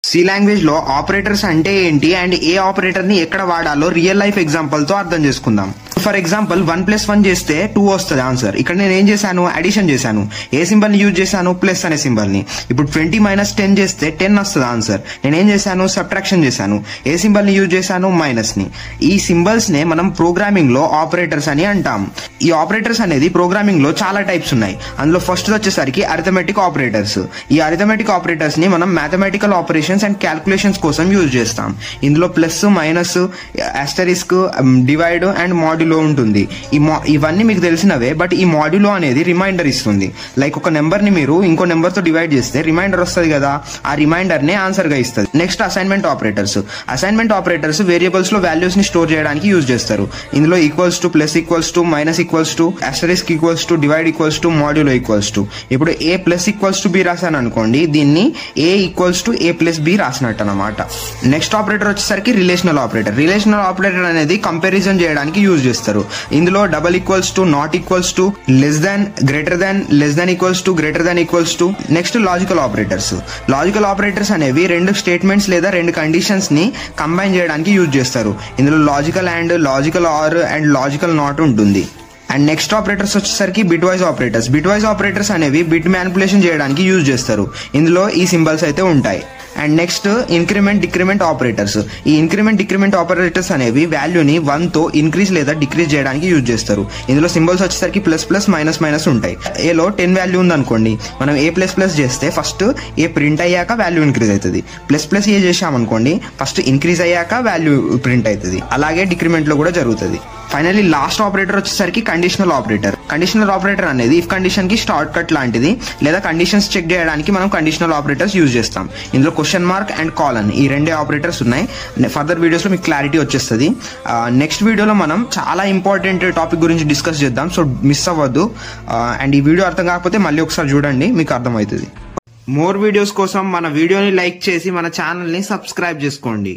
C language లో operators అంటే ఏంటి అండ్ ఏ ఆపరేటర్ ని ఎక్కడ వాడాలో రియల్ లైఫ్ ఎగ్జాంపుల్ తో అర్థం చేసుకుందాం. ఫర్ ఎగ్జాంపుల్ 1+1 చేస్తే 2 వస్తుంది ఆన్సర్. ఇక్కడ నేను ఏం చేశాను, అడిషన్ చేశాను. ఏ సింబల్ ని యూజ్ చేశాను, ప్లస్ అనే సింబల్ ని. ఇప్పుడు 20 - 10 చేస్తే 10 వస్తుంది ఆన్సర్. నేనేం చేశాను, సబ్ట్రాక్షన్ చేశాను. ఏ సింబల్ ని యూజ్ చేశాను, మైనస్ ని. ఈ సింబల్స్ నే మనం ప్రోగ్రామింగ్ లో ఆపరేటర్స్ అని అంటాం. ఈ ఆపరేటర్స్ అనేది ప్రోగ్రామింగ్ లో చాలా టైప్స్ ఉన్నాయి. అందులో ఫస్ట్ వచ్చేసరికి అరిథమెటిక్ ఆపరేటర్స్. ఈ అరిథమెటిక్ ఆపరేటర్స్ ని మనం మ్యాథమెటికల్ ఆపరేషన్స్ అండ్ క్యాల్కులేషన్స్ కోసం యూజ్ చేస్తాం. ఇందులో plus, minus, asterisk, divide and modulo ఉంటుంది. ఇవన్నీ మీకు తెలిసినవే. బట్ ఈ మాడ్యులో అనేది రిమైండర్ ఇస్తుంది. లైక్ ఒక నెంబర్ ని మీరు ఇంకో నెంబర్ తో డివైడ్ చేస్తే రిమైండర్ వస్తుంది కదా, ఆ రిమైండర్ నే ఆన్సర్ గా ఇస్తుంది. Next assignment operators. Assignment operators variables లో వాల్యూస్ ని స్టోర్ చేయడానికి యూజ్ చేస్తారు. ఇందులో equals to, plus equals to, minus equals to, asterisk equals to, divide equals to, modulo equals to. ఇప్పుడు A plus equals to B రాశాను అనుకోండి, దీన్ని A equals to A plus B రాసినట్టు అనమాట. నెక్స్ట్ ఆపరేటర్ వచ్చేసరికి relational operator. Relational operator అనేది comparison చేయడానికి use చేస్తారు. ఇందులో double equals to, not equals to, less than, greater than, less than equals to, greater than equals to. Next logical operators. Logical operators అనేవి రెండు statements లేదా రెండు conditions ని combine చేయడానికి యూజ్ చేస్తారు. ఇందులో logical and, logical are and logical not ఉంటుంది. And next operators వచ్చేసరికి bit wise operators. Bit wise operators అనేవి బిట్ మ్యానిపులేషన్ చేయడానికి యూజ్ చేస్తారు. ఇందులో ఈ సింబల్స్ అయితే ఉంటాయి. And next increment, decrement operators. ఈ ఇంక్రిమెంట్, డిక్రిమెంట్ ఆపరేటర్స్ అనేవి వాల్యూని 1 తో ఇంక్రీజ్ లేదా డిక్రీజ్ చేయడానికి యూజ్ చేస్తారు. ఇందులో సింబల్స్ వచ్చేసరికి ప్లస్ ప్లస్, మైనస్ మైనస్ ఉంటాయి. ఏలో 10 వాల్యూ ఉంది అనుకోండి, మనం ఏ ప్లస్ ప్లస్ చేస్తే ఫస్ట్ ఏ ప్రింట్ అయ్యాక వాల్యూ ఇంక్రీజ్ అవుతుంది. ప్లస్ ప్లస్ ఏ చేసామనుకోండి, ఫస్ట్ ఇంక్రీజ్ అయ్యాక వాల్యూ ప్రింట్ అవుతుంది. అలాగే డిక్రిమెంట్ లో కూడా జరుగుతుంది. ఫైనల్లీ లాస్ట్ ఆపరేటర్ వచ్చేసరికి కండిషనల్ ఆపరేటర్. కండిషనల్ ఆపరేటర్ అనేది ఇఫ్ కండిషన్ కి షార్ట్ కట్ లాంటిది, లేదా కండిషన్స్ చెక్ చేయడానికి మనం కండిషనల్ ఆపరేటర్స్ యూజ్ చేస్తాం. ఇందులో క్వశ్చన్ మార్క్ అండ్ కాలన్ ఈ రెండే ఆపరేటర్స్ ఉన్నాయి. ఫర్దర్ వీడియోస్ లో మీకు క్లారిటీ వచ్చేస్తుంది. నెక్స్ట్ వీడియోలో మనం చాలా ఇంపార్టెంట్ టాపిక్ గురించి డిస్కస్ చేద్దాం. సో మిస్ అవ్వద్దు. అండ్ ఈ వీడియో అర్థం కాకపోతే మళ్ళీ ఒకసారి చూడండి, మీకు అర్థమవుతుంది. మోర్ వీడియోస్ కోసం మన వీడియోని లైక్ చేసి మన ఛానల్ ని సబ్స్క్రైబ్ చేసుకోండి.